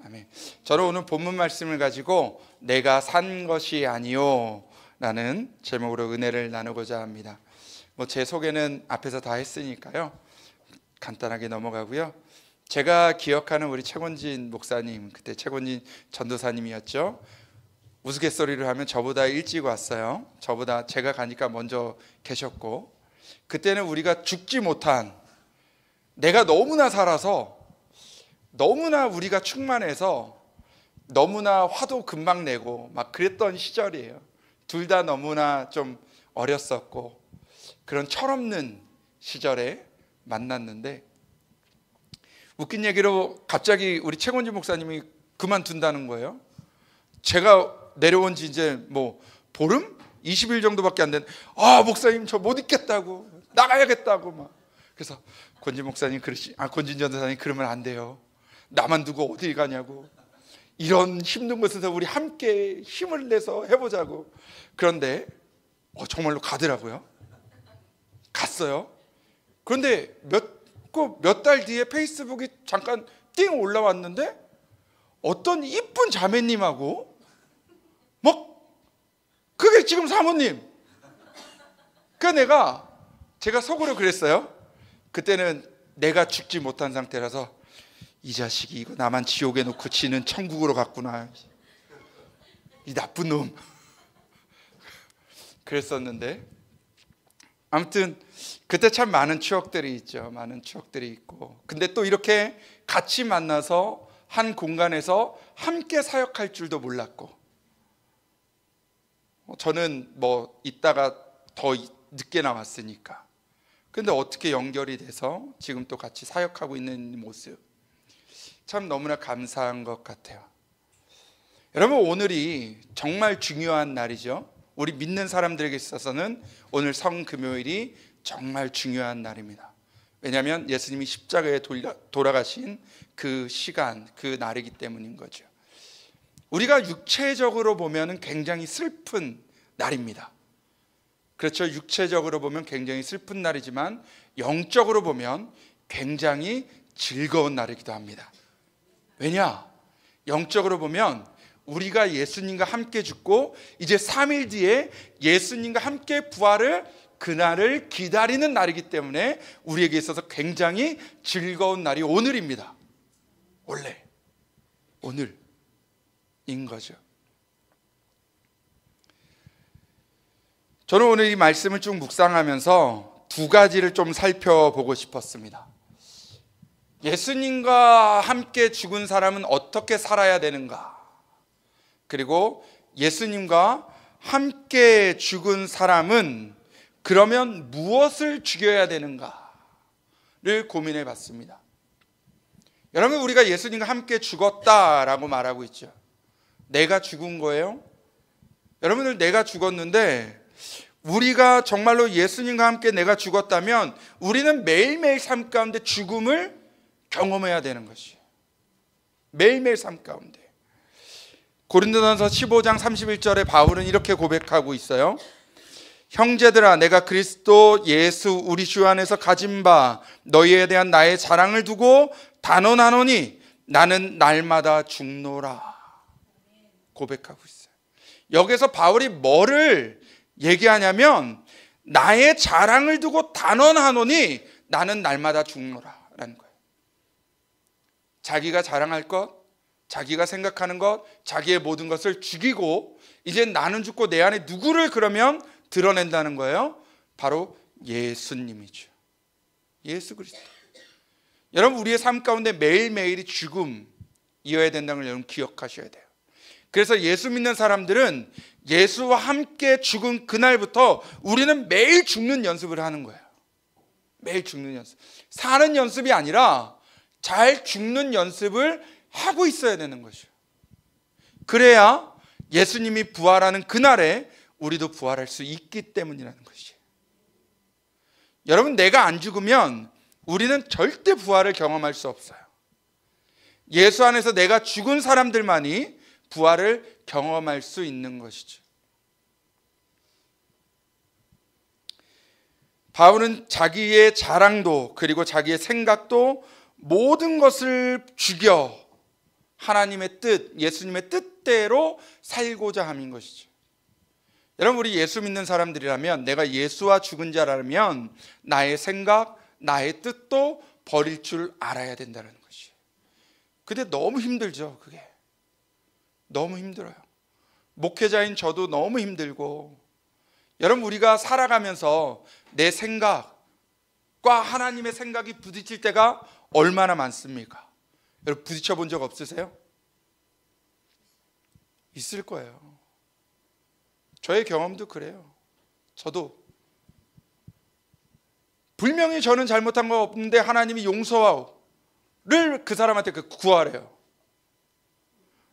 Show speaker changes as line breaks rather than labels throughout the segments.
아멘. 저는 오늘 본문 말씀을 가지고 내가 산 것이 아니요 라는 제목으로 은혜를 나누고자 합니다. 제 소개는 앞에서 다 했으니까요, 간단하게 넘어가고요. 제가 기억하는 우리 최곤진 목사님, 그때 최곤진 전도사님이었죠. 우스갯소리를 하면 저보다 일찍 왔어요. 저보다 제가 가니까 먼저 계셨고, 그때는 우리가 죽지 못한, 내가 너무나 살아서 너무나 우리가 충만해서 너무나 화도 금방 내고 막 그랬던 시절이에요. 둘 다 너무나 좀 어렸었고 그런 철없는 시절에 만났는데, 웃긴 얘기로 갑자기 우리 최곤지 목사님이 그만둔다는 거예요. 제가 내려온 지 이제 보름? 20일 정도밖에 안 된, 목사님 저 못 있겠다고, 나가야겠다고 막. 그래서 권진 목사님 권진 전도사님 그러면 안 돼요. 나만 두고 어디 가냐고. 이런 힘든 곳에서 우리 함께 힘을 내서 해보자고. 그런데 정말로 가더라고요. 갔어요. 그런데 몇 달 뒤에 페이스북이 잠깐 띵 올라왔는데 어떤 이쁜 자매님하고 그게 지금 사모님. 그러니까 제가 속으로 그랬어요. 그때는 내가 죽지 못한 상태라서 이 자식이 이거 나만 지옥에 놓고 지는 천국으로 갔구나, 이 나쁜 놈. 그랬었는데, 아무튼 그때 참 많은 추억들이 있죠. 많은 추억들이 있고, 근데 또 이렇게 같이 만나서 한 공간에서 함께 사역할 줄도 몰랐고, 저는 있다가 더 늦게 나왔으니까. 근데 어떻게 연결이 돼서 지금 또 같이 사역하고 있는 모습, 참 너무나 감사한 것 같아요. 여러분, 오늘이 정말 중요한 날이죠. 우리 믿는 사람들에게 있어서는 오늘 성금요일이 정말 중요한 날입니다. 왜냐하면 예수님이 십자가에 돌아가신 그 시간, 그 날이기 때문인 거죠. 우리가 육체적으로 보면 굉장히 슬픈 날입니다. 그렇죠. 육체적으로 보면 굉장히 슬픈 날이지만 영적으로 보면 굉장히 즐거운 날이기도 합니다. 왜냐? 영적으로 보면 우리가 예수님과 함께 죽고 이제 3일 뒤에 예수님과 함께 부활을, 그날을 기다리는 날이기 때문에 우리에게 있어서 굉장히 즐거운 날이 오늘입니다. 원래 오늘인 거죠. 저는 오늘 이 말씀을 쭉 묵상하면서 두 가지를 좀 살펴보고 싶었습니다. 예수님과 함께 죽은 사람은 어떻게 살아야 되는가? 그리고 예수님과 함께 죽은 사람은 그러면 무엇을 죽여야 되는가를 고민해 봤습니다. 여러분, 우리가 예수님과 함께 죽었다라고 말하고 있죠. 내가 죽은 거예요? 여러분들, 내가 죽었는데 우리가 정말로 예수님과 함께 내가 죽었다면 우리는 매일매일 삶 가운데 죽음을 경험해야 되는 것이에요. 매일매일 삶 가운데. 고린도전서 15장 31절에 바울은 이렇게 고백하고 있어요. 형제들아, 내가 그리스도 예수 우리 주 안에서 가진 바 너희에 대한 나의 자랑을 두고 단언하노니 나는 날마다 죽노라 고백하고 있어요. 여기서 바울이 뭐를 얘기하냐면 나의 자랑을 두고 단언하노니 나는 날마다 죽노라 라는 거예요. 자기가 자랑할 것, 자기가 생각하는 것, 자기의 모든 것을 죽이고 이제 나는 죽고 내 안에 누구를 그러면 드러낸다는 거예요? 바로 예수님이죠. 예수 그리스도. 여러분, 우리의 삶 가운데 매일매일이 죽음이어야 된다는 걸 여러분 기억하셔야 돼요. 그래서 예수 믿는 사람들은 예수와 함께 죽은 그날부터 우리는 매일 죽는 연습을 하는 거예요. 매일 죽는 연습. 사는 연습이 아니라 잘 죽는 연습을 하고 있어야 되는 것이죠. 그래야 예수님이 부활하는 그날에 우리도 부활할 수 있기 때문이라는 것이에요. 여러분, 내가 안 죽으면 우리는 절대 부활을 경험할 수 없어요. 예수 안에서 내가 죽은 사람들만이 부활을 경험할 수 있는 것이죠. 바울은 자기의 자랑도 그리고 자기의 생각도 모든 것을 죽여 하나님의 뜻, 예수님의 뜻대로 살고자 함인 것이죠. 여러분, 우리 예수 믿는 사람들이라면, 내가 예수와 죽은 자라면 나의 생각, 나의 뜻도 버릴 줄 알아야 된다는 것이에요. 근데 너무 힘들죠. 그게 너무 힘들어요. 목회자인 저도 너무 힘들고, 여러분, 우리가 살아가면서 내 생각과 하나님의 생각이 부딪힐 때가 얼마나 많습니까? 여러분, 부딪혀 본 적 없으세요? 있을 거예요. 저의 경험도 그래요. 저도 분명히 저는 잘못한 거 없는데 하나님이 용서를 그 사람한테 구하래요.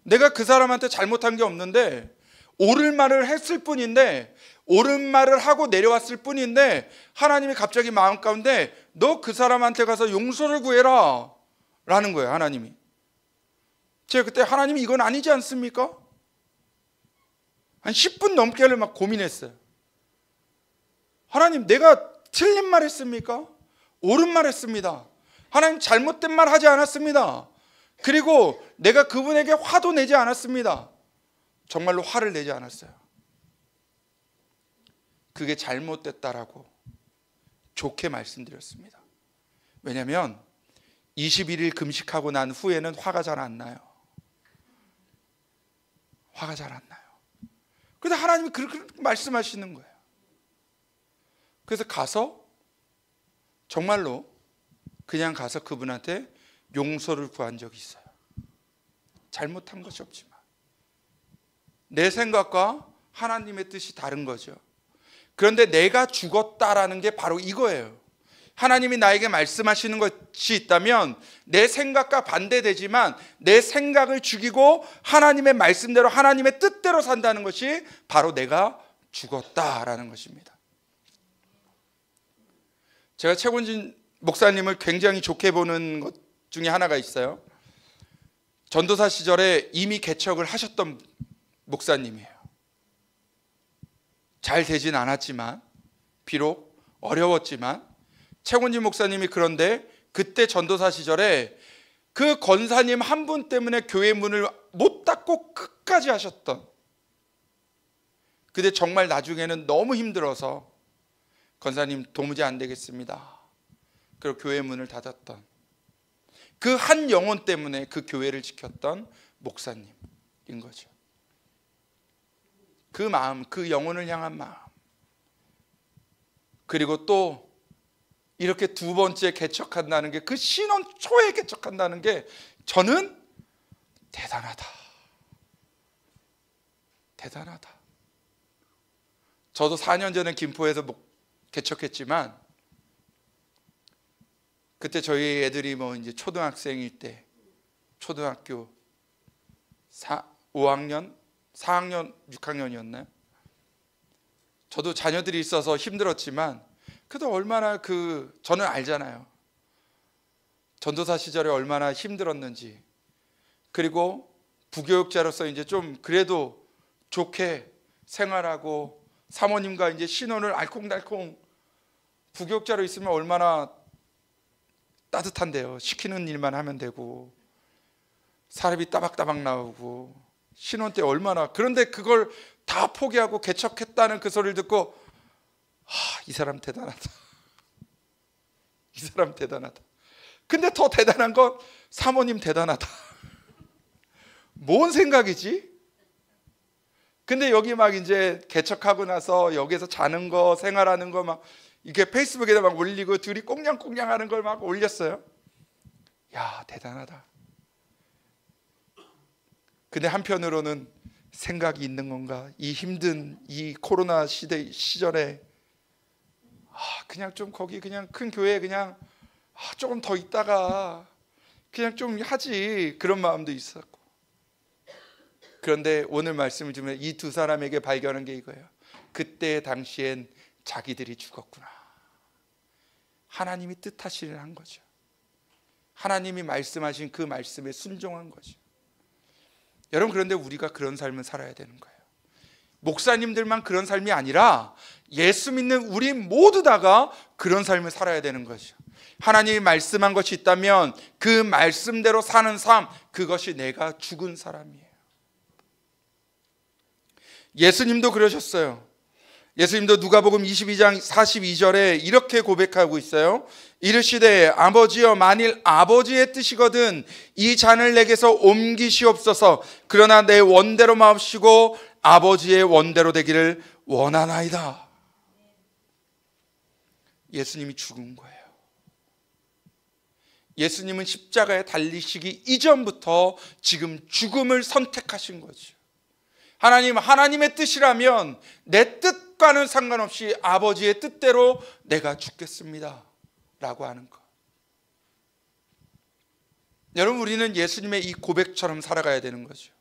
내가 그 사람한테 잘못한 게 없는데 옳은 말을 했을 뿐인데, 옳은 말을 하고 내려왔을 뿐인데, 하나님이 갑자기 마음 가운데 너 그 사람한테 가서 용서를 구해라 라는 거예요. 하나님이. 제가 그때 하나님이 이건 아니지 않습니까? 한 10분 넘게를 막 고민했어요. 하나님, 내가 틀린 말 했습니까? 옳은 말 했습니다. 하나님, 잘못된 말 하지 않았습니다. 그리고 내가 그분에게 화도 내지 않았습니다. 정말로 화를 내지 않았어요. 그게 잘못됐다라고 좋게 말씀드렸습니다. 왜냐하면 21일 금식하고 난 후에는 화가 잘 안 나요. 화가 잘 안 나요. 그런데 하나님이 그렇게 말씀하시는 거예요. 그래서 가서 정말로 그냥 가서 그분한테 용서를 구한 적이 있어요. 잘못한 것이 없지만 내 생각과 하나님의 뜻이 다른 거죠. 그런데 내가 죽었다라는 게 바로 이거예요. 하나님이 나에게 말씀하시는 것이 있다면 내 생각과 반대되지만 내 생각을 죽이고 하나님의 말씀대로, 하나님의 뜻대로 산다는 것이 바로 내가 죽었다라는 것입니다. 제가 최곤진 목사님을 굉장히 좋게 보는 것 중에 하나가 있어요. 전도사 시절에 이미 개척을 하셨던 목사님이에요. 잘 되진 않았지만, 비록 어려웠지만, 최곤진 목사님이 그런데 그때 전도사 시절에 그 권사님 한 분 때문에 교회 문을 못 닫고 끝까지 하셨던, 근데 정말 나중에는 너무 힘들어서 권사님 도무지 안 되겠습니다, 그리고 교회 문을 닫았던, 그 한 영혼 때문에 그 교회를 지켰던 목사님인 거죠. 그 마음, 그 영혼을 향한 마음, 그리고 또 이렇게 두 번째 개척한다는 게, 그 신혼 초에 개척한다는 게 저는 대단하다. 대단하다. 저도 4년 전에 김포에서 개척했지만, 그때 저희 애들이 뭐 이제 초등학생일 때, 초등학교 5학년, 4학년, 6학년이었나요? 저도 자녀들이 있어서 힘들었지만, 그래도 얼마나 저는 알잖아요. 전도사 시절에 얼마나 힘들었는지. 그리고 부교육자로서 이제 좀 그래도 좋게 생활하고, 사모님과 이제 신혼을 알콩달콩, 부교육자로 있으면 얼마나 따뜻한데요. 시키는 일만 하면 되고, 사람이 따박따박 나오고, 신혼 때 얼마나. 그런데 그걸 다 포기하고 개척했다는 그 소리를 듣고, 이 사람 대단하다. 이 사람 대단하다. 근데 더 대단한 건 사모님 대단하다. 뭔 생각이지? 근데 여기 막 이제 개척하고 나서 여기서 자는 거, 생활하는 거 막 이렇게 페이스북에다 막 올리고, 둘이 꽁냥꽁냥 하는 걸 막 올렸어요. 야, 대단하다. 근데 한편으로는 생각이 있는 건가? 이 힘든 이 코로나 시절에 그냥 좀 거기 그냥 큰 교회에 그냥 조금 더 있다가 그냥 좀 하지, 그런 마음도 있었고. 그런데 오늘 말씀을 주면 이 두 사람에게 발견한 게 이거예요. 그때 당시엔 자기들이 죽었구나. 하나님이 뜻하시려 한 거죠. 하나님이 말씀하신 그 말씀에 순종한 거죠. 여러분, 그런데 우리가 그런 삶을 살아야 되는 거예요. 목사님들만 그런 삶이 아니라 예수 믿는 우리 모두 다가 그런 삶을 살아야 되는 거죠. 하나님이 말씀한 것이 있다면 그 말씀대로 사는 삶, 그것이 내가 죽은 사람이에요. 예수님도 그러셨어요. 예수님도 누가복음 22장 42절에 이렇게 고백하고 있어요. 이르시되 아버지여, 만일 아버지의 뜻이거든 이 잔을 내게서 옮기시옵소서. 그러나 내 원대로 마옵시고 아버지의 원대로 되기를 원하나이다. 예수님이 죽은 거예요. 예수님은 십자가에 달리시기 이전부터 지금 죽음을 선택하신 거죠. 하나님의 뜻이라면 내 뜻과는 상관없이 아버지의 뜻대로 내가 죽겠습니다 라고 하는 것. 여러분, 우리는 예수님의 이 고백처럼 살아가야 되는 거죠.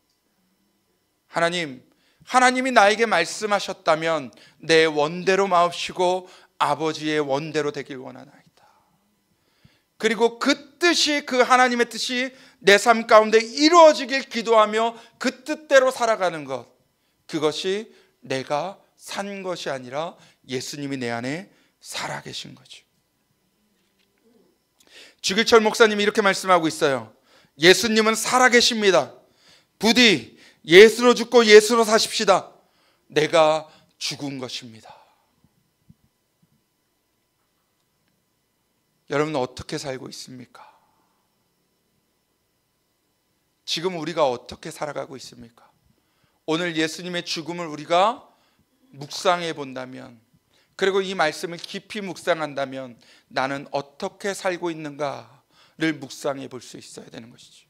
하나님이 나에게 말씀하셨다면 내 원대로 마옵시고 아버지의 원대로 되길 원하나이다. 그리고 그 뜻이, 그 하나님의 뜻이 내 삶 가운데 이루어지길 기도하며 그 뜻대로 살아가는 것, 그것이 내가 산 것이 아니라 예수님이 내 안에 살아계신 거죠. 주길철 목사님이 이렇게 말씀하고 있어요. 예수님은 살아계십니다. 부디 예수로 죽고 예수로 사십시다. 내가 죽은 것입니다. 여러분, 어떻게 살고 있습니까? 지금 우리가 어떻게 살아가고 있습니까? 오늘 예수님의 죽음을 우리가 묵상해 본다면, 그리고 이 말씀을 깊이 묵상한다면 나는 어떻게 살고 있는가를 묵상해 볼 수 있어야 되는 것이죠.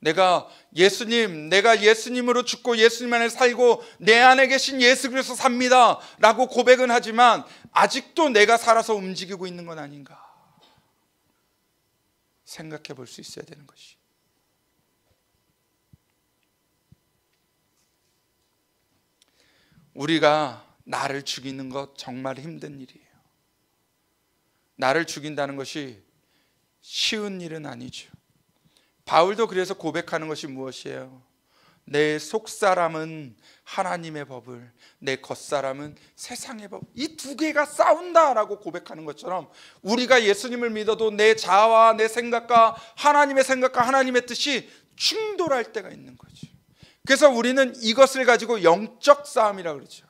내가 예수님으로 죽고 예수님 안에 살고 내 안에 계신 예수 그리스도 삽니다 라고 고백은 하지만 아직도 내가 살아서 움직이고 있는 건 아닌가 생각해 볼 수 있어야 되는 것이. 우리가 나를 죽이는 것 정말 힘든 일이에요. 나를 죽인다는 것이 쉬운 일은 아니죠. 바울도 그래서 고백하는 것이 무엇이에요? 내 속사람은 하나님의 법을, 내 겉사람은 세상의 법, 이 두 개가 싸운다라고 고백하는 것처럼 우리가 예수님을 믿어도 내 자아와 내 생각과 하나님의 생각과 하나님의 뜻이 충돌할 때가 있는 거죠. 그래서 우리는 이것을 가지고 영적 싸움이라고 그러죠.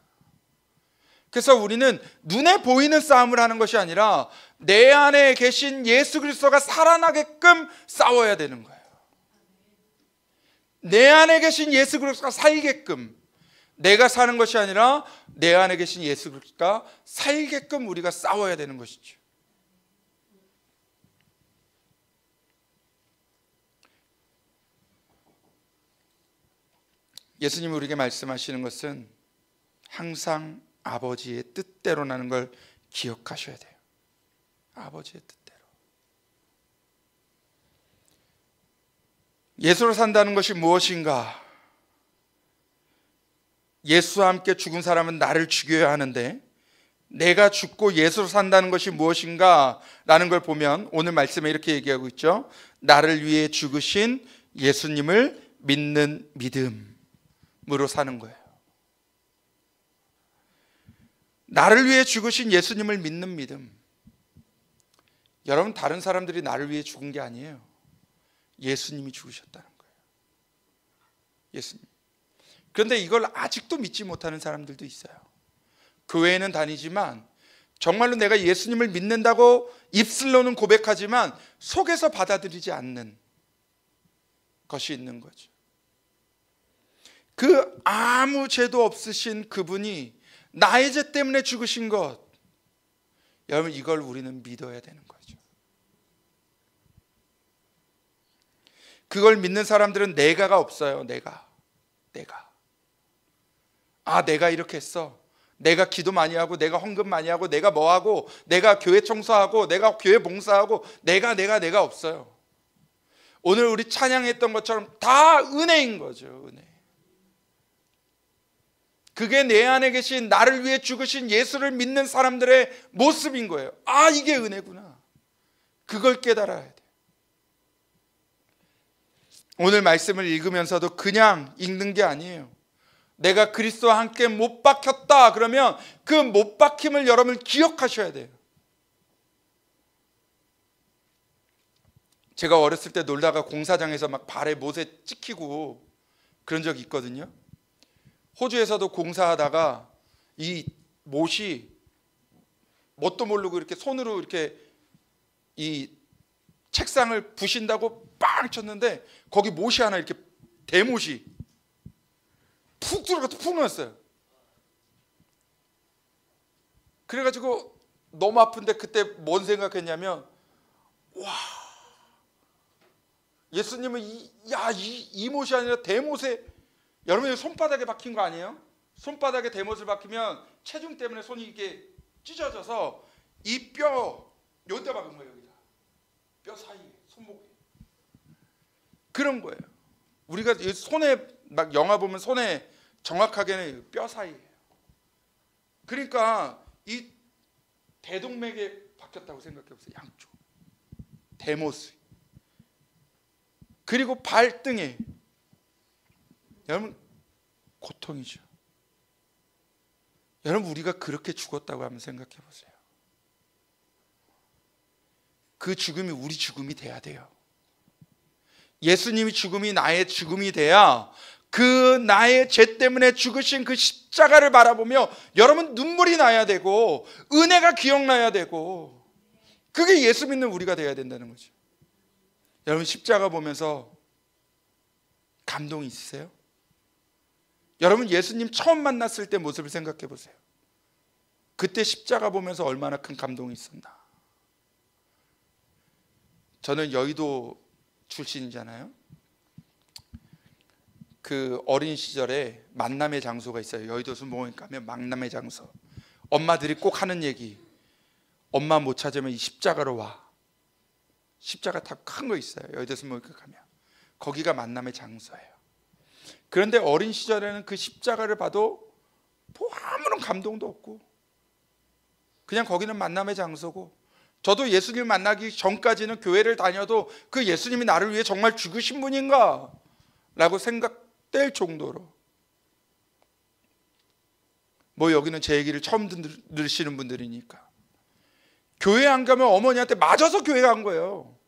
그래서 우리는 눈에 보이는 싸움을 하는 것이 아니라 내 안에 계신 예수 그리스도가 살아나게끔 싸워야 되는 거예요. 내 안에 계신 예수 그리스도가 살게끔, 내가 사는 것이 아니라 내 안에 계신 예수 그리스도가 살게끔 우리가 싸워야 되는 것이죠. 예수님이 우리에게 말씀하시는 것은 항상 아버지의 뜻대로라는 걸 기억하셔야 돼요. 아버지의 뜻대로. 예수로 산다는 것이 무엇인가? 예수와 함께 죽은 사람은 나를 죽여야 하는데 내가 죽고 예수로 산다는 것이 무엇인가? 라는 걸 보면 오늘 말씀에 이렇게 얘기하고 있죠. 나를 위해 죽으신 예수님을 믿는 믿음으로 사는 거예요. 나를 위해 죽으신 예수님을 믿는 믿음. 여러분, 다른 사람들이 나를 위해 죽은 게 아니에요. 예수님이 죽으셨다는 거예요. 예수님. 그런데 이걸 아직도 믿지 못하는 사람들도 있어요. 교회에는 다니지만 정말로 내가 예수님을 믿는다고 입술로는 고백하지만 속에서 받아들이지 않는 것이 있는 거죠. 그 아무 죄도 없으신 그분이 나의 죄 때문에 죽으신 것, 여러분, 이걸 우리는 믿어야 되는 거죠. 그걸 믿는 사람들은 내가가 없어요. 내가 이렇게 했어, 내가 기도 많이 하고, 내가 헌금 많이 하고, 내가 뭐하고, 내가 교회 청소하고, 내가 교회 봉사하고, 내가 없어요. 오늘 우리 찬양했던 것처럼 다 은혜인 거죠. 은혜. 그게 내 안에 계신 나를 위해 죽으신 예수를 믿는 사람들의 모습인 거예요. 아, 이게 은혜구나. 그걸 깨달아야 돼. 오늘 말씀을 읽으면서도 그냥 읽는 게 아니에요. 내가 그리스도와 함께 못 박혔다 그러면 그 못 박힘을 여러분 기억하셔야 돼요. 제가 어렸을 때 놀다가 공사장에서 막 발에 못에 찍히고 그런 적이 있거든요. 호주에서도 공사하다가 이 못이 뭣도 모르고 이렇게 손으로 이렇게 이 책상을 부신다고 빵 쳤는데 거기 못이 하나 이렇게 대못이 푹 들어가서 푹 넣었어요. 그래가지고 너무 아픈데 그때 뭔 생각했냐면, 와, 예수님은 이 못이 아니라 대못에, 여러분이 손바닥에 박힌 거 아니에요? 손바닥에 대못을 박히면 체중 때문에 손이 이게 찢어져서 이 뼈 여기다 박은 거예요. 여기다 뼈 사이에, 손목에. 그런 거예요. 우리가 손에 막 영화 보면 손에 정확하게는 뼈 사이에요. 그러니까 이 대동맥에 박혔다고 생각해 보세요. 양쪽 대못이. 그리고 발등에, 여러분 고통이죠. 여러분 우리가 그렇게 죽었다고 한번 생각해 보세요. 그 죽음이 우리 죽음이 돼야 돼요. 예수님이 죽음이 나의 죽음이 돼야 그 나의 죄 때문에 죽으신 그 십자가를 바라보며 여러분 눈물이 나야 되고 은혜가 기억나야 되고, 그게 예수 믿는 우리가 돼야 된다는 거죠. 여러분 십자가 보면서 감동이 있으세요? 여러분 예수님 처음 만났을 때 모습을 생각해 보세요. 그때 십자가 보면서 얼마나 큰 감동이 있었나. 저는 여의도 출신이잖아요. 그 어린 시절에 만남의 장소가 있어요. 여의도 순복음에 가면 만남의 장소. 엄마들이 꼭 하는 얘기, 엄마 못 찾으면 이 십자가로 와. 십자가 다 큰 거 있어요. 여의도 순복음에 가면 거기가 만남의 장소예요. 그런데 어린 시절에는 그 십자가를 봐도 뭐 아무런 감동도 없고 그냥 거기는 만남의 장소고, 저도 예수님 만나기 전까지는 교회를 다녀도 그 예수님이 나를 위해 정말 죽으신 분인가 라고 생각될 정도로, 뭐 여기는 제 얘기를 처음 들으시는 분들이니까, 교회 안 가면 어머니한테 맞아서 교회 간 거예요.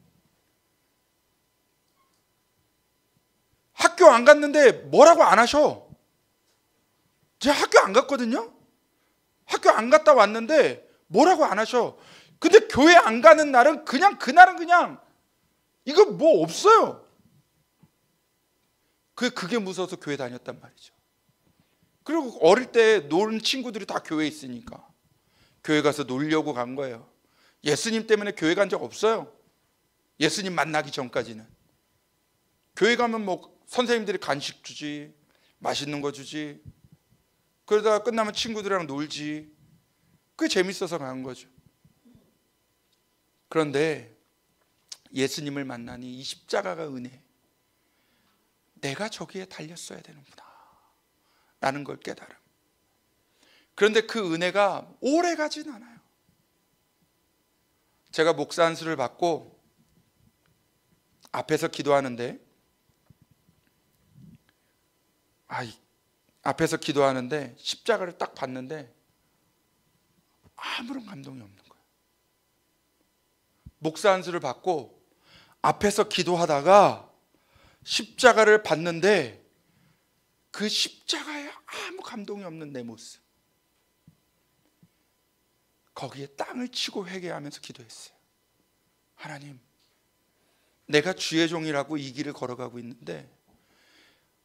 학교 안 갔는데 뭐라고 안 하셔. 제가 학교 안 갔거든요. 학교 안 갔다 왔는데 뭐라고 안 하셔. 근데 교회 안 가는 날은 그냥 그날은 그냥 이거 뭐 없어요. 그게 무서워서 교회 다녔단 말이죠. 그리고 어릴 때 노는 친구들이 다 교회에 있으니까 교회 가서 놀려고 간 거예요. 예수님 때문에 교회 간 적 없어요. 예수님 만나기 전까지는. 교회 가면 뭐 선생님들이 간식 주지, 맛있는 거 주지, 그러다가 끝나면 친구들이랑 놀지. 그게 재밌어서 간 거죠. 그런데 예수님을 만나니 이 십자가가 은혜, 내가 저기에 달렸어야 되는구나 라는 걸 깨달음. 그런데 그 은혜가 오래 가진 않아요. 제가 목사 안수를 받고 앞에서 기도하는데 십자가를 딱 봤는데 아무런 감동이 없는 거예요. 목사 안수를 받고 앞에서 기도하다가 십자가를 봤는데 그 십자가에 아무 감동이 없는 내 모습, 거기에 땅을 치고 회개하면서 기도했어요. 하나님, 내가 주의 종이라고 이 길을 걸어가고 있는데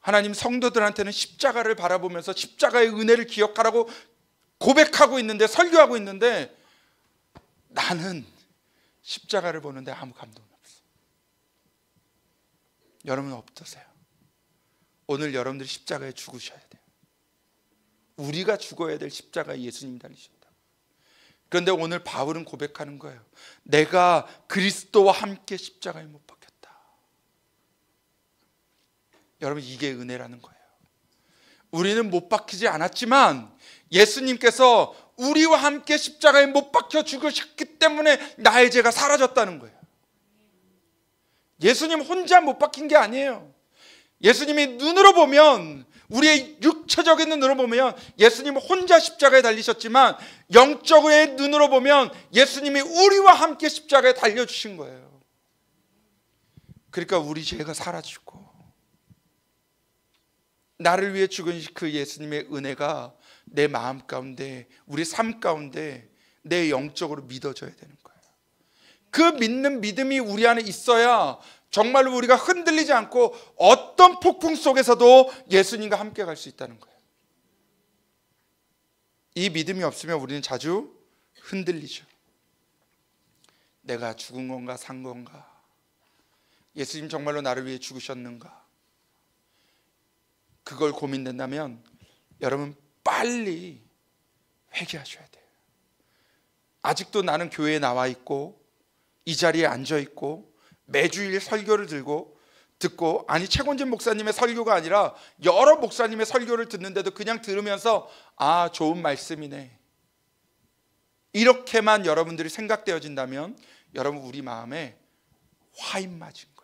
하나님, 성도들한테는 십자가를 바라보면서 십자가의 은혜를 기억하라고 고백하고 있는데, 설교하고 있는데 나는 십자가를 보는데 아무 감동이 없어요. 여러분은 어떠세요? 오늘 여러분들이 십자가에 죽으셔야 돼요. 우리가 죽어야 될 십자가에 예수님이 달리셨다. 그런데 오늘 바울은 고백하는 거예요. 내가 그리스도와 함께 십자가에 못 박혔다. 여러분, 이게 은혜라는 거예요. 우리는 못 박히지 않았지만 예수님께서 우리와 함께 십자가에 못 박혀 죽으셨기 때문에 나의 죄가 사라졌다는 거예요. 예수님 혼자 못 박힌 게 아니에요. 예수님이 눈으로 보면, 우리의 육체적인 눈으로 보면 예수님 혼자 십자가에 달리셨지만 영적의 눈으로 보면 예수님이 우리와 함께 십자가에 달려주신 거예요. 그러니까 우리 죄가 사라지고 나를 위해 죽은 그 예수님의 은혜가 내 마음 가운데, 우리 삶 가운데 내 영적으로 믿어져야 되는 거예요. 그 믿는 믿음이 우리 안에 있어야 정말로 우리가 흔들리지 않고 어떤 폭풍 속에서도 예수님과 함께 갈 수 있다는 거예요. 이 믿음이 없으면 우리는 자주 흔들리죠. 내가 죽은 건가 산 건가? 예수님 정말로 나를 위해 죽으셨는가? 그걸 고민된다면 여러분 빨리 회개하셔야 돼요. 아직도 나는 교회에 나와 있고 이 자리에 앉아 있고 매주일 설교를 듣고 아니 최곤진 목사님의 설교가 아니라 여러 목사님의 설교를 듣는데도 그냥 들으면서 아, 좋은 말씀이네, 이렇게만 여러분들이 생각되어진다면 여러분 우리 마음에 화인 맞은 거예요.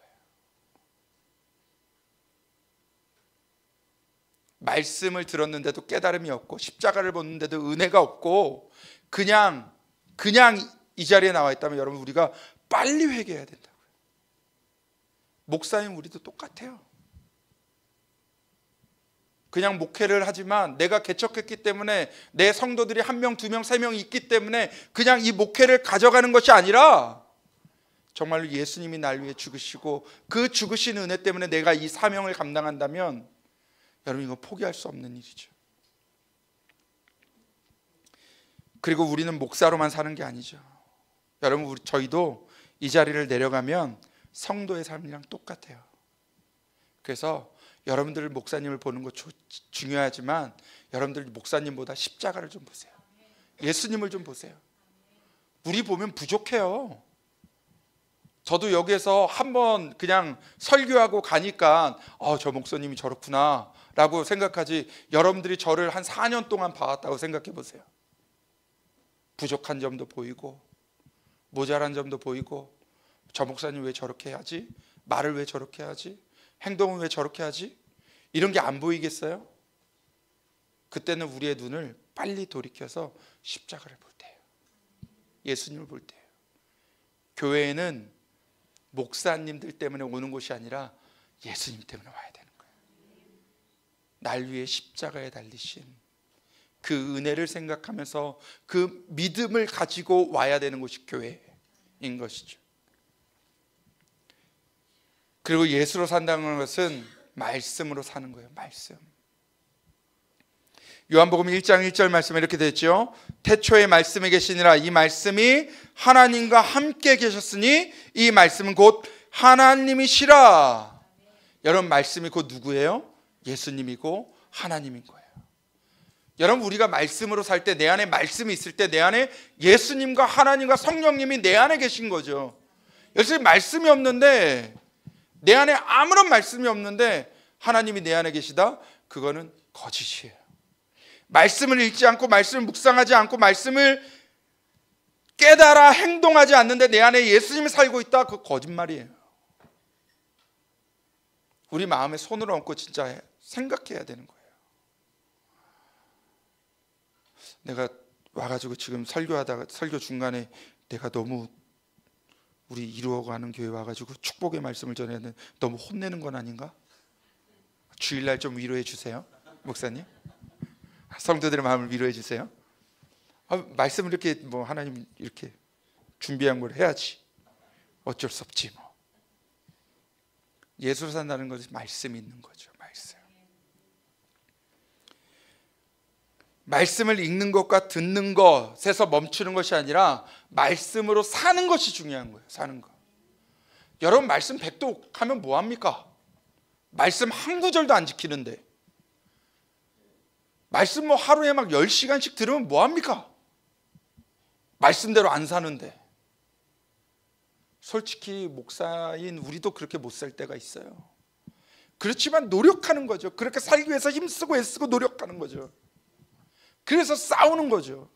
말씀을 들었는데도 깨달음이 없고 십자가를 보는데도 은혜가 없고 그냥 이 자리에 나와 있다면 여러분 우리가 빨리 회개해야 된다고요. 목사님 우리도 똑같아요. 그냥 목회를 하지만 내가 개척했기 때문에 내 성도들이 1명, 2명, 3명 있기 때문에 그냥 이 목회를 가져가는 것이 아니라 정말로 예수님이 날 위해 죽으시고 그 죽으신 은혜 때문에 내가 이 사명을 감당한다면 여러분 이거 포기할 수 없는 일이죠. 그리고 우리는 목사로만 사는 게 아니죠. 여러분 저희도 이 자리를 내려가면 성도의 삶이랑 똑같아요. 그래서 여러분들 목사님을 보는 거 중요하지만 여러분들 목사님보다 십자가를 좀 보세요. 예수님을 좀 보세요. 우리 보면 부족해요. 저도 여기에서 한번 그냥 설교하고 가니까 저 목사님이 저렇구나 라고 생각하지, 여러분들이 저를 한 4년 동안 봐왔다고 생각해 보세요. 부족한 점도 보이고 모자란 점도 보이고, 저 목사님 왜 저렇게 하지? 말을 왜 저렇게 하지? 행동은 왜 저렇게 하지? 이런 게 안 보이겠어요? 그때는 우리의 눈을 빨리 돌이켜서 십자가를 볼 때예요. 예수님을 볼 때예요. 교회에는 목사님들 때문에 오는 곳이 아니라 예수님 때문에 와야 되는 거예요. 날 위해 십자가에 달리신 그 은혜를 생각하면서 그 믿음을 가지고 와야 되는 곳이 교회인 것이죠. 그리고 예수로 산다는 것은 말씀으로 사는 거예요. 말씀. 요한복음 1장 1절 말씀에 이렇게 되어 있죠. 태초에 말씀이 계시니라. 이 말씀이 하나님과 함께 계셨으니 이 말씀은 곧 하나님이시라. 여러분 말씀이 곧 누구예요? 예수님이고 하나님인 거예요. 여러분 우리가 말씀으로 살 때, 내 안에 말씀이 있을 때 내 안에 예수님과 하나님과 성령님이 내 안에 계신 거죠. 예수님 말씀이 없는데, 내 안에 아무런 말씀이 없는데 하나님이 내 안에 계시다? 그거는 거짓이에요. 말씀을 읽지 않고 말씀을 묵상하지 않고 말씀을 깨달아 행동하지 않는데 내 안에 예수님이 살고 있다? 그거 거짓말이에요. 우리 마음에 손을 얹고 진짜 생각해야 되는 거예요. 내가 와가지고 지금 설교하다가 설교 중간에 내가 너무 우리 이루어가는 교회 와가지고 축복의 말씀을 전했는데 너무 혼내는 건 아닌가? 주일날 좀 위로해 주세요, 목사님. 성도들의 마음을 위로해 주세요. 말씀을 이렇게 하나님 이렇게 준비한 걸 해야지. 어쩔 수 없지 뭐. 예수로 산다는 것이 말씀이 있는 거죠. 말씀을 읽는 것과 듣는 것에서 멈추는 것이 아니라 말씀으로 사는 것이 중요한 거예요. 사는 거. 여러분 말씀 백독하면 뭐합니까? 말씀 한 구절도 안 지키는데, 말씀 하루에 막 10시간씩 들으면 뭐합니까? 말씀대로 안 사는데. 솔직히 목사인 우리도 그렇게 못 살 때가 있어요. 그렇지만 노력하는 거죠. 그렇게 살기 위해서 힘쓰고 애쓰고 노력하는 거죠. 그래서 싸우는 거죠.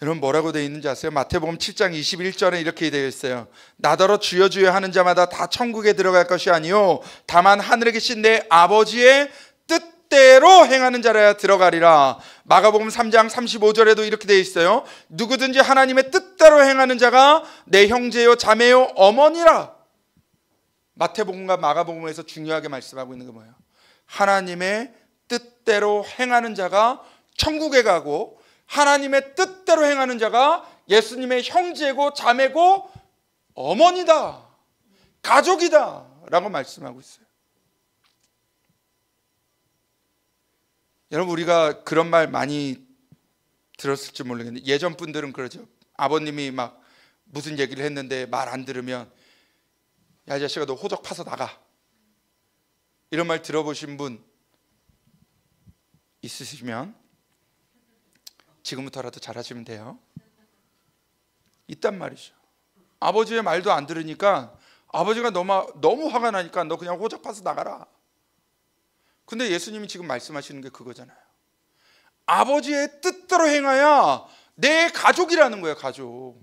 여러분 뭐라고 되어 있는지 아세요? 마태복음 7장 21절에 이렇게 되어 있어요. 나더러 주여 주여 하는 자마다 다 천국에 들어갈 것이 아니요 다만 하늘에 계신 내 아버지의 뜻대로 행하는 자라야 들어가리라. 마가복음 3장 35절에도 이렇게 되어 있어요. 누구든지 하나님의 뜻대로 행하는 자가 내 형제요 자매요 어머니라. 마태복음과 마가복음에서 중요하게 말씀하고 있는 게 뭐예요? 하나님의 뜻대로 행하는 자가 천국에 가고 하나님의 뜻대로 행하는 자가 예수님의 형제고 자매고 어머니다, 가족이다 라고 말씀하고 있어요. 여러분, 우리가 그런 말 많이 들었을지 모르겠는데 예전 분들은 그러죠. 아버님이 막 무슨 얘기를 했는데 말 안 들으면 야, 이 자식아, 너 호적 파서 나가. 이런 말 들어보신 분 있으시면 지금부터라도 잘하시면 돼요. 있단 말이죠. 아버지의 말도 안 들으니까 아버지가 너무 화가 나니까 너 그냥 호적 파서 나가라. 근데 예수님이 지금 말씀하시는 게 그거잖아요. 아버지의 뜻대로 행하야 내 가족이라는 거예요. 가족.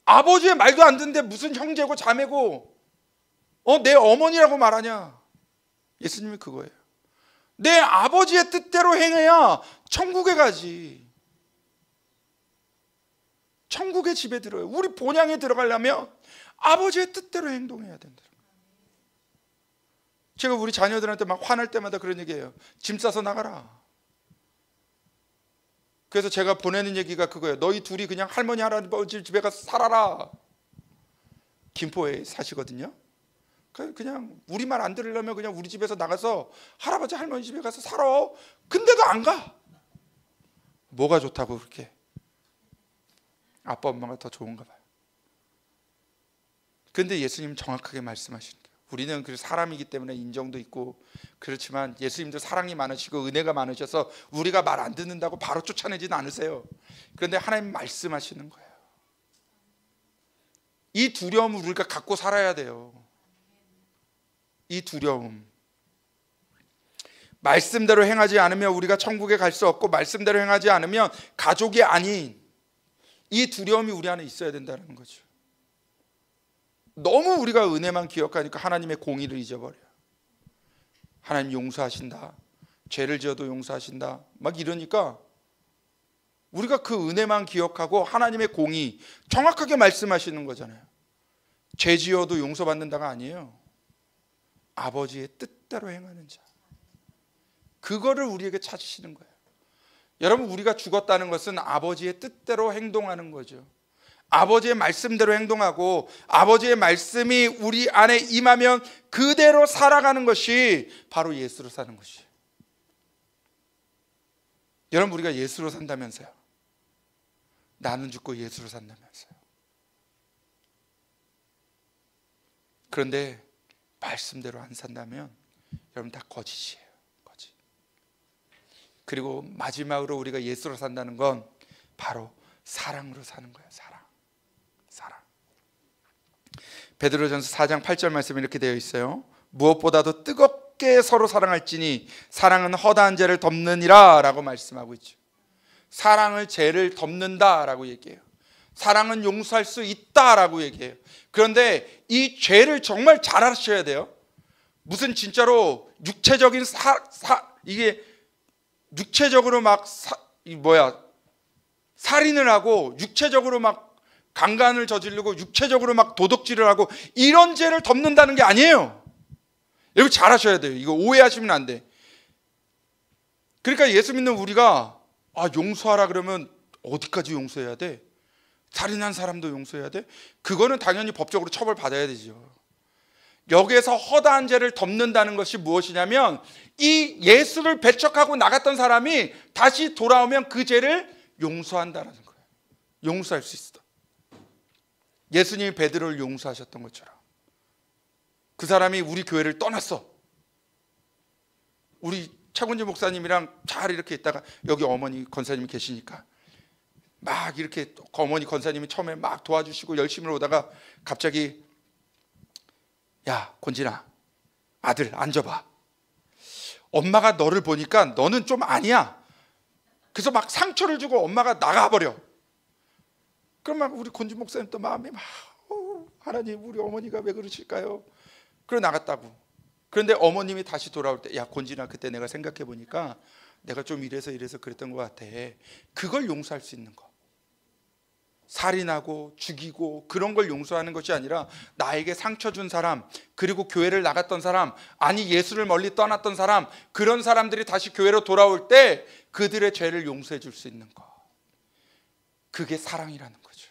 아버지의 말도 안 듣는데 무슨 형제고 자매고 내 어머니라고 말하냐. 예수님이 그거예요. 내 아버지의 뜻대로 행해야 천국에 가지. 천국의 집에 들어요. 우리 본향에 들어가려면 아버지의 뜻대로 행동해야 된다. 제가 우리 자녀들한테 막 화날 때마다 그런 얘기해요. 짐 싸서 나가라. 그래서 제가 보내는 얘기가 그거예요. 너희 둘이 그냥 할머니 할아버지 집에 가서 살아라. 김포에 사시거든요. 그냥 우리 말 안 들으려면 그냥 우리 집에서 나가서 할아버지 할머니 집에 가서 살아. 근데도 안 가. 뭐가 좋다고 그렇게. 아빠 엄마가 더 좋은가 봐요. 근데 예수님 정확하게 말씀하시는 거예요. 우리는 그 사람이기 때문에 인정도 있고 그렇지만 예수님도 사랑이 많으시고 은혜가 많으셔서 우리가 말 안 듣는다고 바로 쫓아내지는 않으세요. 그런데 하나님 말씀하시는 거예요. 이 두려움을 우리가 갖고 살아야 돼요. 이 두려움. 말씀대로 행하지 않으면 우리가 천국에 갈 수 없고 말씀대로 행하지 않으면 가족이 아닌 이 두려움이 우리 안에 있어야 된다는 거죠. 너무 우리가 은혜만 기억하니까 하나님의 공의를 잊어버려요. 하나님 용서하신다, 죄를 지어도 용서하신다 막 이러니까 우리가 그 은혜만 기억하고 하나님의 공의 정확하게 말씀하시는 거잖아요. 죄 지어도 용서받는다가 아니에요. 아버지의 뜻대로 행하는 자, 그거를 우리에게 찾으시는 거예요. 여러분, 우리가 죽었다는 것은 아버지의 뜻대로 행동하는 거죠. 아버지의 말씀대로 행동하고 아버지의 말씀이 우리 안에 임하면 그대로 살아가는 것이 바로 예수로 사는 것이에요. 여러분, 우리가 예수로 산다면서요. 나는 죽고 예수로 산다면서요. 그런데 말씀대로 안 산다면 여러분 다 거짓이에요. 거짓. 그리고 마지막으로 우리가 예수로 산다는 건 바로 사랑으로 사는 거예요. 사랑. 베드로전서 4장 8절 말씀에 이렇게 되어 있어요. 무엇보다도 뜨겁게 서로 사랑할지니 사랑은 허다한 죄를 덮느니라 라고 말씀하고 있죠. 사랑을 죄를 덮는다 라고 얘기해요. 사랑은 용서할 수 있다 라고 얘기해요. 그런데 이 죄를 정말 잘 아셔야 돼요. 무슨 진짜로 육체적인 이게 육체적으로 막 살인을 하고 육체적으로 막 강간을 저지르고 육체적으로 막 도둑질을 하고 이런 죄를 덮는다는 게 아니에요. 여러분 잘 하셔야 돼요. 이거 오해하시면 안 돼. 그러니까 예수 믿는 우리가 용서하라 그러면 어디까지 용서해야 돼? 살인한 사람도 용서해야 돼? 그거는 당연히 법적으로 처벌받아야 되죠. 여기에서 허다한 죄를 덮는다는 것이 무엇이냐면 이 예수를 배척하고 나갔던 사람이 다시 돌아오면 그 죄를 용서한다는 거예요. 용서할 수 있어. 예수님이 베드로를 용서하셨던 것처럼 그 사람이 우리 교회를 떠났어. 우리 차군지 목사님이랑 잘 이렇게 있다가 여기 어머니 권사님이 계시니까 막 이렇게 어머니 권사님이 처음에 막 도와주시고 열심히 오다가 갑자기 야 권진아 아들 앉아봐. 엄마가 너를 보니까 너는 좀 아니야. 그래서 막 상처를 주고 엄마가 나가버려. 그럼 막 우리 권진 목사님 또 마음이 막 하나님 우리 어머니가 왜 그러실까요? 그러 나갔다고. 그런데 어머님이 다시 돌아올 때 야 권진아 그때 내가 생각해 보니까 내가 좀 이래서 그랬던 것 같아. 그걸 용서할 수 있는 거. 살인하고 죽이고 그런 걸 용서하는 것이 아니라 나에게 상처 준 사람, 그리고 교회를 나갔던 사람, 아니 예수를 멀리 떠났던 사람, 그런 사람들이 다시 교회로 돌아올 때 그들의 죄를 용서해 줄 수 있는 거. 그게 사랑이라는 거죠.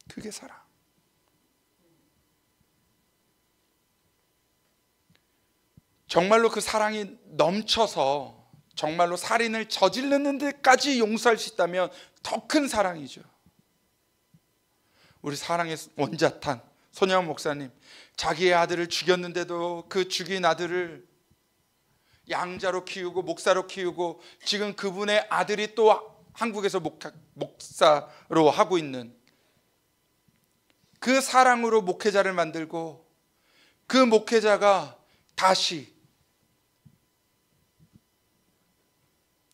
그게 사랑. 정말로 그 사랑이 넘쳐서 정말로 살인을 저지르는 데까지 용서할 수 있다면 더 큰 사랑이죠. 우리 사랑의 원자탄 손양원 목사님, 자기의 아들을 죽였는데도 그 죽인 아들을 양자로 키우고 목사로 키우고, 지금 그분의 아들이 또 한국에서 목사로 하고 있는, 그 사랑으로 목회자를 만들고, 그 목회자가 다시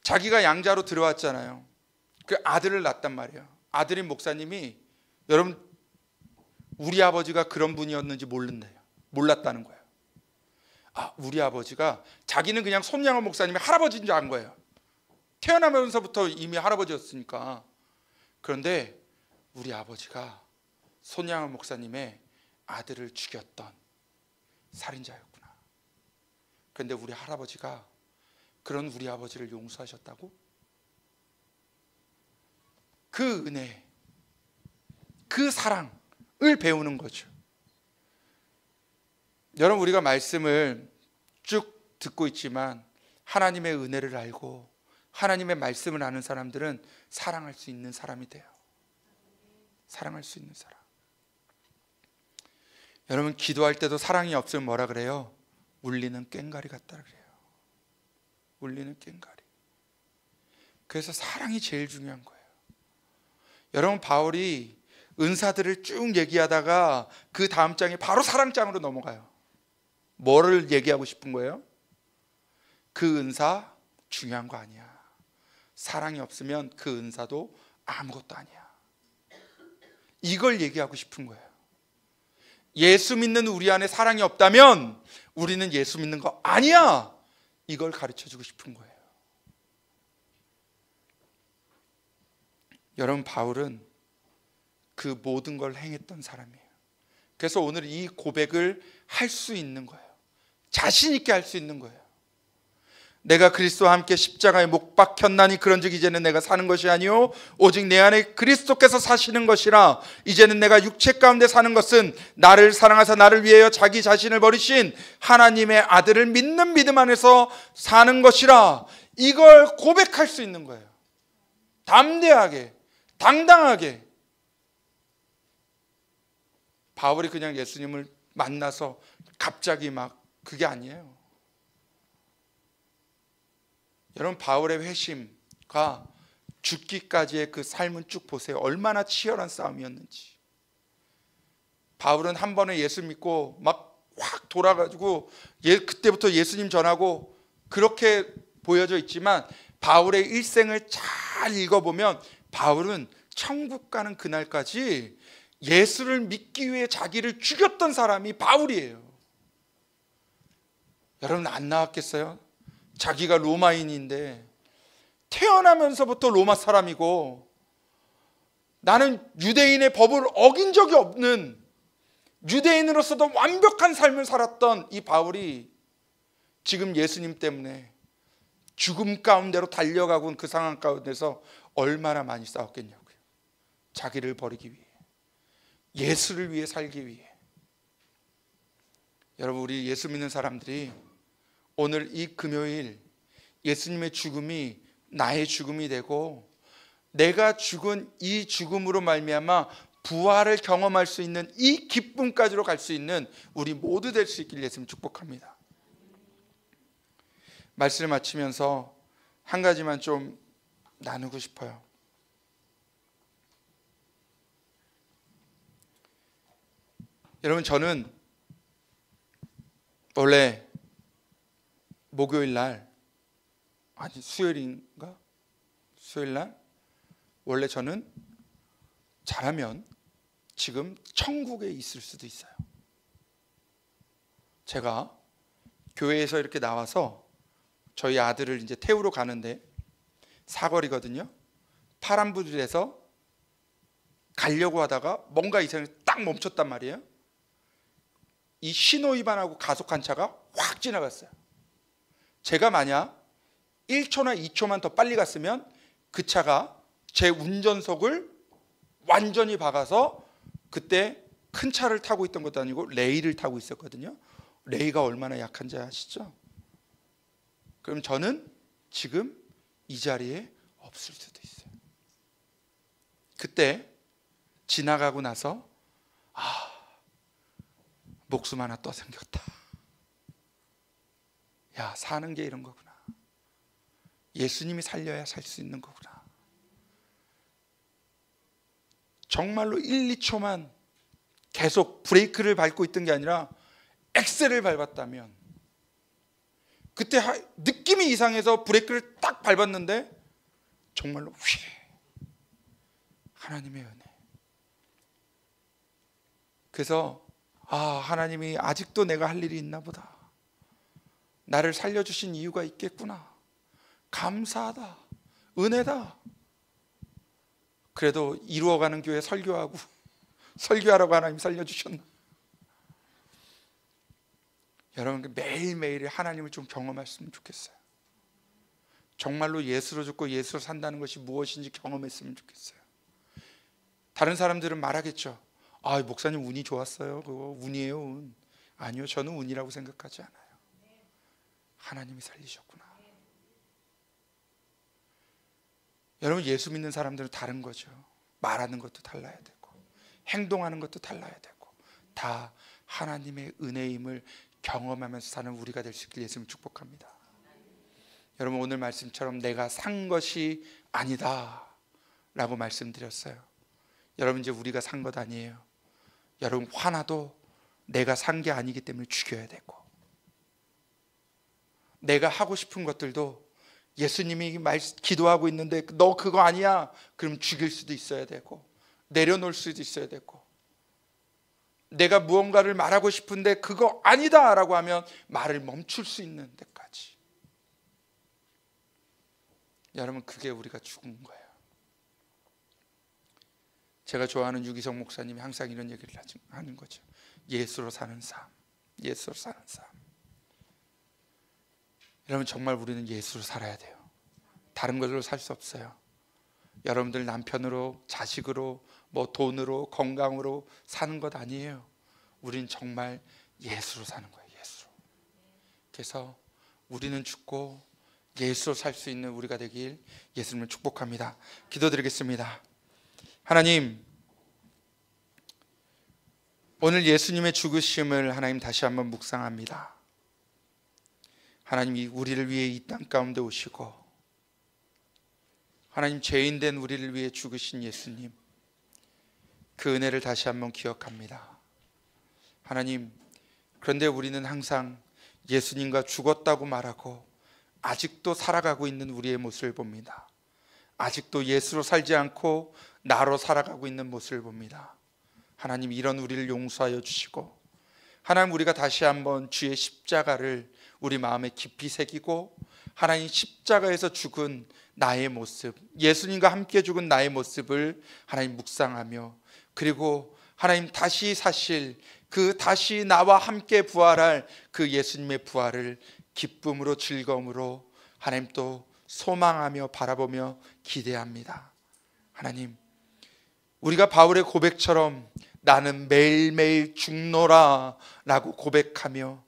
자기가 양자로 들어왔잖아요. 그 아들을 낳았단 말이에요. 아들인 목사님이, 여러분 우리 아버지가 그런 분이었는지 몰랐다는 거예요. 우리 아버지가, 자기는 그냥 손양원 목사님이 할아버지인 줄 안 거예요. 태어나면서부터 이미 할아버지였으니까. 그런데 우리 아버지가 손양원 목사님의 아들을 죽였던 살인자였구나. 그런데 우리 할아버지가 그런 우리 아버지를 용서하셨다고? 그 은혜, 그 사랑을 배우는 거죠. 여러분, 우리가 말씀을 쭉 듣고 있지만 하나님의 은혜를 알고 하나님의 말씀을 아는 사람들은 사랑할 수 있는 사람이 돼요. 사랑할 수 있는 사람. 여러분, 기도할 때도 사랑이 없으면 뭐라 그래요? 울리는 꽹과리 같다 그래요. 울리는 꽹과리. 그래서 사랑이 제일 중요한 거예요. 여러분, 바울이 은사들을 쭉 얘기하다가 그 다음 장에 바로 사랑장으로 넘어가요. 뭐를 얘기하고 싶은 거예요? 그 은사 중요한 거 아니야. 사랑이 없으면 그 은사도 아무것도 아니야. 이걸 얘기하고 싶은 거예요. 예수 믿는 우리 안에 사랑이 없다면 우리는 예수 믿는 거 아니야. 이걸 가르쳐 주고 싶은 거예요. 여러분, 바울은 그 모든 걸 행했던 사람이에요. 그래서 오늘 이 고백을 할 수 있는 거예요. 자신 있게 할 수 있는 거예요. 내가 그리스도와 함께 십자가에 못 박혔나니 그런즉 이제는 내가 사는 것이 아니요 오직 내 안에 그리스도께서 사시는 것이라. 이제는 내가 육체 가운데 사는 것은 나를 사랑하사 나를 위하여 자기 자신을 버리신 하나님의 아들을 믿는 믿음 안에서 사는 것이라. 이걸 고백할 수 있는 거예요. 담대하게, 당당하게. 바울이 그냥 예수님을 만나서 갑자기 막, 그게 아니에요. 여러분, 바울의 회심과 죽기까지의 그 삶은 쭉 보세요. 얼마나 치열한 싸움이었는지. 바울은 한 번에 예수 믿고 막 확 돌아가지고 그때부터 예수님 전하고 그렇게 보여져 있지만, 바울의 일생을 잘 읽어보면 바울은 천국 가는 그날까지 예수를 믿기 위해 자기를 죽였던 사람이 바울이에요. 여러분, 안 나왔겠어요? 자기가 로마인인데, 태어나면서부터 로마 사람이고, 나는 유대인의 법을 어긴 적이 없는 유대인으로서도 완벽한 삶을 살았던 이 바울이 지금 예수님 때문에 죽음 가운데로 달려가고 있는 그 상황 가운데서 얼마나 많이 싸웠겠냐고요. 자기를 버리기 위해, 예수를 위해 살기 위해. 여러분, 우리 예수 믿는 사람들이 오늘 이 금요일 예수님의 죽음이 나의 죽음이 되고, 내가 죽은 이 죽음으로 말미암아 부활을 경험할 수 있는 이 기쁨까지로 갈 수 있는 우리 모두 될 수 있길 예수님 축복합니다. 말씀을 마치면서 한 가지만 좀 나누고 싶어요. 여러분, 저는 원래 목요일 날, 아니 수요일인가? 수요일 날 원래 저는 잘하면 지금 천국에 있을 수도 있어요. 제가 교회에서 이렇게 나와서 저희 아들을 이제 태우러 가는데 사거리거든요. 파란불에서 가려고 하다가 뭔가 이상해 딱 멈췄단 말이에요. 이 신호 위반하고 가속한 차가 확 지나갔어요. 제가 만약 1초나 2초만 더 빨리 갔으면 그 차가 제 운전석을 완전히 박아서, 그때 큰 차를 타고 있던 것도 아니고 레이를 타고 있었거든요. 레이가 얼마나 약한지 아시죠? 그럼 저는 지금 이 자리에 없을 수도 있어요. 그때 지나가고 나서 목숨 하나 또 생겼다. 야, 사는 게 이런 거구나. 예수님이 살려야 살 수 있는 거구나. 정말로 1, 2초만 계속 브레이크를 밟고 있던 게 아니라 엑셀을 밟았다면, 그때 느낌이 이상해서 브레이크를 딱 밟았는데 정말로 하나님의 은혜. 그래서 하나님이 아직도 내가 할 일이 있나 보다. 나를 살려주신 이유가 있겠구나. 감사하다. 은혜다. 그래도 이루어가는 교회 설교하라고 하나님 살려주셨나. 여러분, 매일매일 하나님을 좀 경험했으면 좋겠어요. 정말로 예수로 죽고 예수로 산다는 것이 무엇인지 경험했으면 좋겠어요. 다른 사람들은 말하겠죠. 목사님 운이 좋았어요. 그거 운이에요, 운. 아니요, 저는 운이라고 생각하지 않아요. 하나님이 살리셨구나. 여러분, 예수 믿는 사람들은 다른 거죠. 말하는 것도 달라야 되고 행동하는 것도 달라야 되고, 다 하나님의 은혜임을 경험하면서 사는 우리가 될 수 있길 예수님 축복합니다. 여러분, 오늘 말씀처럼 내가 산 것이 아니다 라고 말씀드렸어요. 여러분, 이제 우리가 산 것 아니에요. 여러분, 화나도 내가 산 게 아니기 때문에 죽여야 되고, 내가 하고 싶은 것들도 예수님이 기도하고 있는데 너 그거 아니야 그럼 죽일 수도 있어야 되고, 내려놓을 수도 있어야 되고, 내가 무언가를 말하고 싶은데 그거 아니다 라고 하면 말을 멈출 수 있는 데까지. 여러분, 그게 우리가 죽은 거예요. 제가 좋아하는 유기성 목사님이 항상 이런 얘기를 하는 거죠. 예수로 사는 삶, 예수로 사는 삶. 여러분, 정말 우리는 예수로 살아야 돼요. 다른 것으로 살 수 없어요. 여러분들 남편으로, 자식으로, 돈으로, 건강으로 사는 것 아니에요. 우린 정말 예수로 사는 거예요. 예수로. 그래서 우리는 죽고 예수로 살 수 있는 우리가 되길 예수님을 축복합니다. 기도드리겠습니다. 하나님, 오늘 예수님의 죽으심을 하나님 다시 한번 묵상합니다. 하나님, 우리를 위해 이 땅 가운데 오시고 하나님, 죄인된 우리를 위해 죽으신 예수님, 그 은혜를 다시 한번 기억합니다. 하나님, 그런데 우리는 항상 예수님과 죽었다고 말하고 아직도 살아가고 있는 우리의 모습을 봅니다. 아직도 예수로 살지 않고 나로 살아가고 있는 모습을 봅니다. 하나님, 이런 우리를 용서하여 주시고, 하나님, 우리가 다시 한번 주의 십자가를 우리 마음에 깊이 새기고, 하나님, 십자가에서 죽은 나의 모습, 예수님과 함께 죽은 나의 모습을 하나님 묵상하며, 그리고 하나님 다시 사실 그 다시 나와 함께 부활할 그 예수님의 부활을 기쁨으로, 즐거움으로 하나님 또 소망하며 바라보며 기대합니다. 하나님, 우리가 바울의 고백처럼 나는 매일매일 죽노라 라고 고백하며,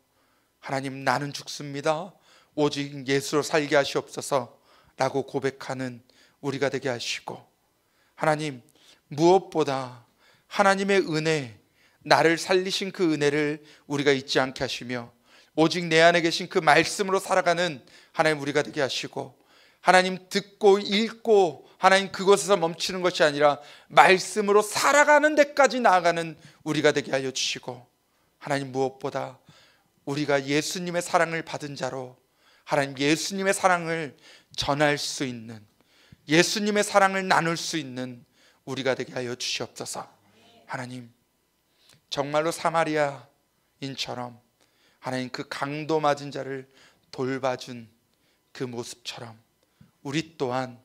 하나님, 나는 죽습니다, 오직 예수로 살게 하시옵소서 라고 고백하는 우리가 되게 하시고, 하나님, 무엇보다 하나님의 은혜, 나를 살리신 그 은혜를 우리가 잊지 않게 하시며, 오직 내 안에 계신 그 말씀으로 살아가는 하나님 우리가 되게 하시고, 하나님, 듣고 읽고 하나님 그곳에서 멈추는 것이 아니라 말씀으로 살아가는 데까지 나아가는 우리가 되게 하여 주시고, 하나님, 무엇보다 우리가 예수님의 사랑을 받은 자로 하나님 예수님의 사랑을 전할 수 있는, 예수님의 사랑을 나눌 수 있는 우리가 되게 하여 주시옵소서. 하나님, 정말로 사마리아인처럼 하나님 그 강도 맞은 자를 돌봐준 그 모습처럼 우리 또한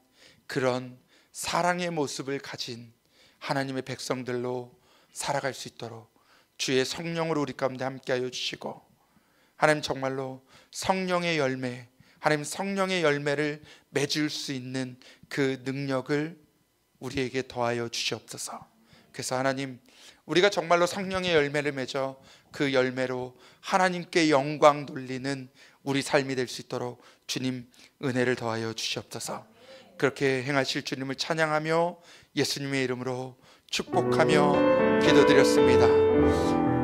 그런 사랑의 모습을 가진 하나님의 백성들로 살아갈 수 있도록 주의 성령으로 우리 가운데 함께하여 주시고, 하나님 정말로 성령의 열매, 하나님 성령의 열매를 맺을 수 있는 그 능력을 우리에게 더하여 주시옵소서. 그래서 하나님, 우리가 정말로 성령의 열매를 맺어 그 열매로 하나님께 영광 돌리는 우리 삶이 될 수 있도록 주님 은혜를 더하여 주시옵소서. 그렇게 행하실 주님을 찬양하며 예수님의 이름으로 축복하며 기도드렸습니다.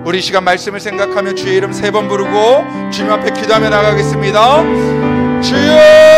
우리 시간 말씀을 생각하며 주의 이름 3번 부르고 주님 앞에 기도하며 나가겠습니다. 주여!